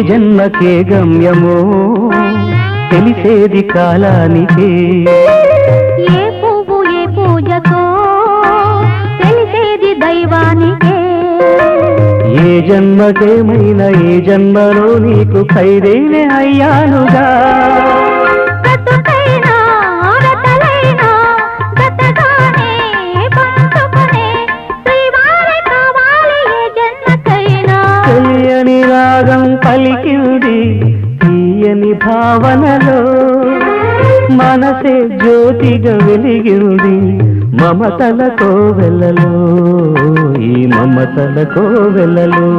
జన్మకే గమ్యమో తెలిసేది కాలానికే. ఏ పువ్వు ఏ పూజతో తెలిసేది దైవానికే. ఏ జన్మకేమైనా ఏ జన్మలో నీకు ఖైరేనే అయ్యానుగా. తెలియని రాగం పలికింది తీయని భావనలో, మనసే జ్యోతిగా వెలిగింది మమతల కోవెలలో, ఈ మమతల కోవెలలో.